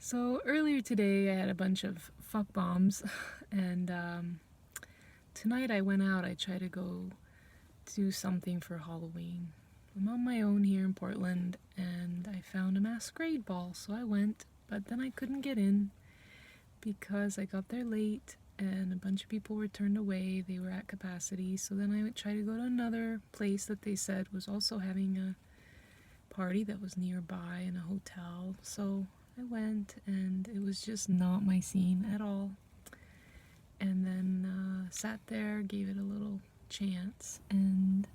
So earlier today I had a bunch of fuck bombs and tonight I went out. I tried to go do something for Halloween. I'm on my own here in Portland and I found a masquerade ball, so I went, but then I couldn't get in because I got there late and a bunch of people were turned away. They were at capacity, so then I would try to go to another place that they said was also having a party that was nearby in a hotel. So I went and it was just not my scene at all. And then sat there, gave it a little chance, and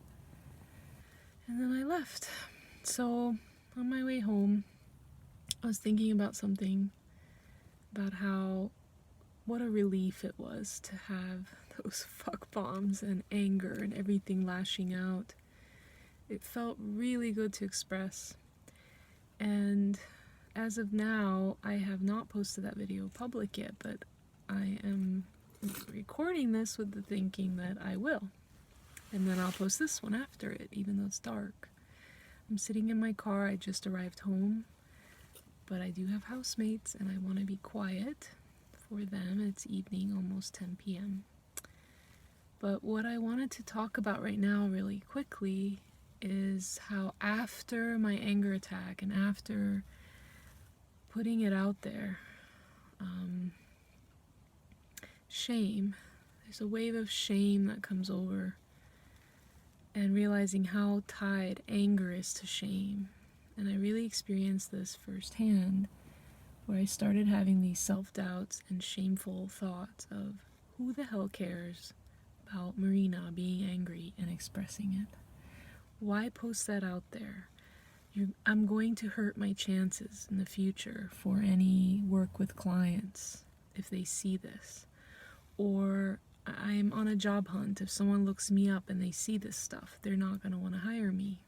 then I left. So on my way home, I was thinking about something, about how what a relief it was to have those fuck bombs and anger and everything lashing out. It felt really good to express. And as of now, I have not posted that video public yet, but I am recording this with the thinking that I will. And then I'll post this one after it, even though it's dark. I'm sitting in my car. I just arrived home, but I do have housemates and I want to be quiet for them. It's evening, almost 10 p.m. But what I wanted to talk about right now really quickly is how after my anger attack and after putting it out there, shame, there's a wave of shame that comes over, and realizing how tied anger is to shame. And I really experienced this firsthand, where I started having these self-doubts and shameful thoughts of who the hell cares about Marina being angry and expressing it? Why post that out there? I'm going to hurt my chances in the future for any work with clients if they see this. Or I'm on a job hunt. If someone looks me up and they see this stuff, they're not going to want to hire me.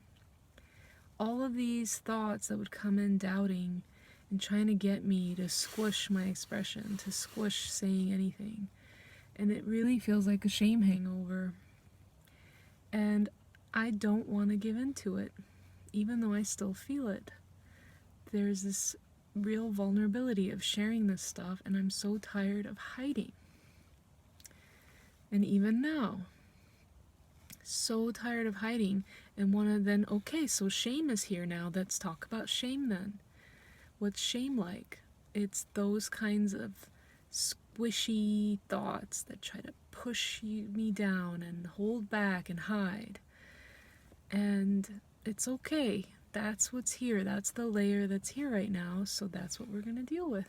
All of these thoughts that would come in doubting and trying to get me to squish my expression, to squish saying anything. And it really feels like a shame hangover. And I don't want to give in to it, even though I still feel it. There's this real vulnerability of sharing this stuff, and I'm so tired of hiding. And even now, so tired of hiding, and want to then, okay, so shame is here now. Let's talk about shame then. What's shame like? It's those kinds of squishy thoughts that try to push me down and hold back and hide. And it's okay. That's what's here. That's the layer that's here right now. So that's what we're going to deal with.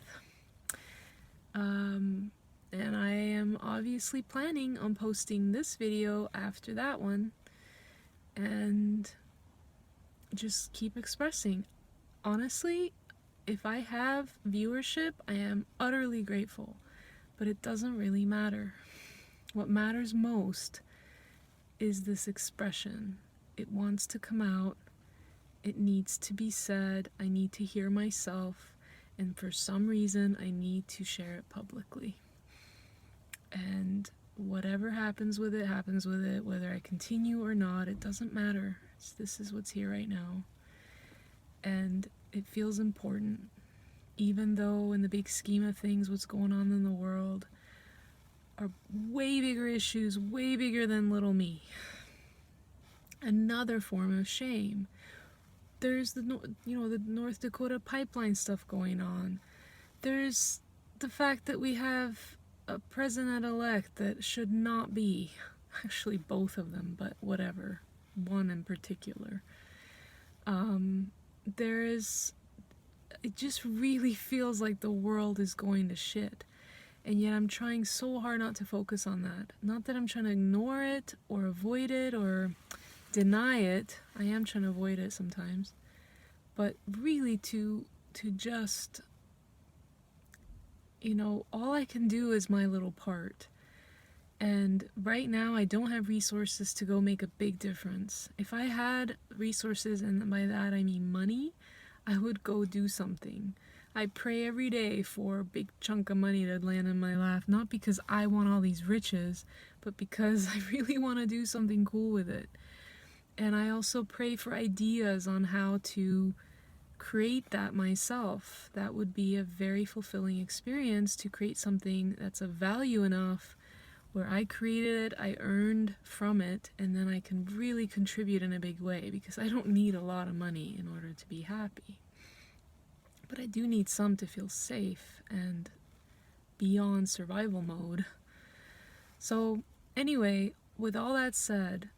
And I am obviously planning on posting this video after that one. And just keep expressing. Honestly, if I have viewership, I am utterly grateful. But it doesn't really matter. What matters most is this expression. It wants to come out. It needs to be said. I need to hear myself. And for some reason, I need to share it publicly. And whatever happens with it, happens with it. Whether I continue or not, it doesn't matter. This is what's here right now. And it feels important. Even though in the big scheme of things, what's going on in the world are way bigger issues, way bigger than little me. Another form of shame. There's the North Dakota pipeline stuff going on. There's the fact that we have a president-elect that should not be. Actually, both of them, but whatever. One in particular. It just really feels like the world is going to shit. And yet I'm trying so hard not to focus on that. Not that I'm trying to ignore it or avoid it or deny it. I am trying to avoid it sometimes. But really to just, all I can do is my little part. And right now I don't have resources to go make a big difference. If I had resources, and by that I mean money, I would go do something. I pray every day for a big chunk of money to land in my lap, not because I want all these riches, but because I really want to do something cool with it. And I also pray for ideas on how to create that myself. That would be a very fulfilling experience, to create something that's of value enough where I created it, I earned from it, and then I can really contribute in a big way, because I don't need a lot of money in order to be happy. But I do need some to feel safe and beyond survival mode. So anyway, with all that said,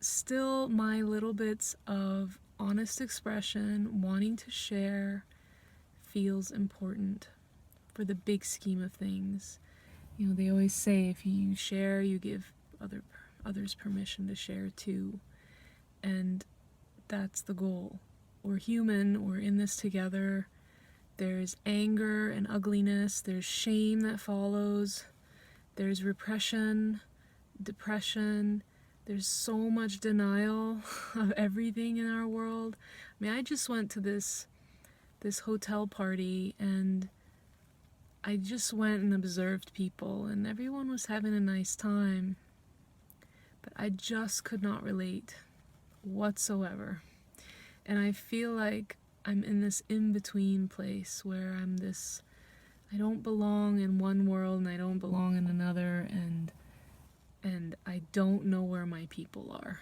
still my little bits of honest expression, wanting to share, feels important for the big scheme of things. You know, they always say if you share, you give others permission to share too. And that's the goal. We're human, we're in this together. There's anger and ugliness, there's shame that follows, there's repression, depression, there's so much denial of everything in our world. I mean, I just went to this hotel party, and I just went and observed people, and everyone was having a nice time, but I just could not relate whatsoever. And I feel like I'm in this in-between place where I don't belong in one world and I don't belong in another, and I don't know where my people are.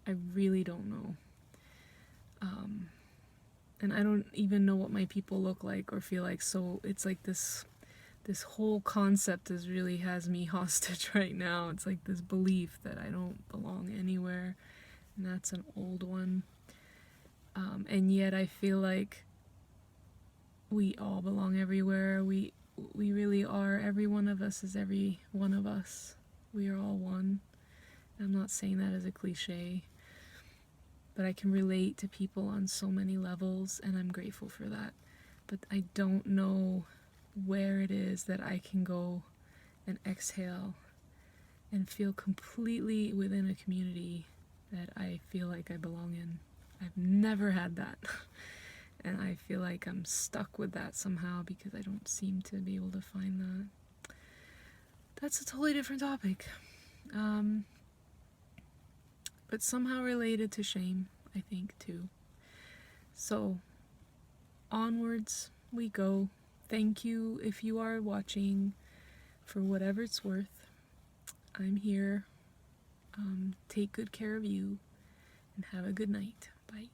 I really don't know. And I don't even know what my people look like or feel like, so it's like this whole concept really has me hostage right now. It's like this belief that I don't belong anywhere, and that's an old one. And yet I feel like we all belong everywhere. We really are. Every one of us is every one of us. We are all one. I'm not saying that as a cliche, but I can relate to people on so many levels, and I'm grateful for that. But I don't know where it is that I can go and exhale and feel completely within a community that I feel like I belong in. I've never had that. And I feel like I'm stuck with that somehow because I don't seem to be able to find that. That's a totally different topic. But somehow related to shame, I think, too. So, onwards we go. Thank you if you are watching, for whatever it's worth. I'm here. Take good care of you, and have a good night. Bye.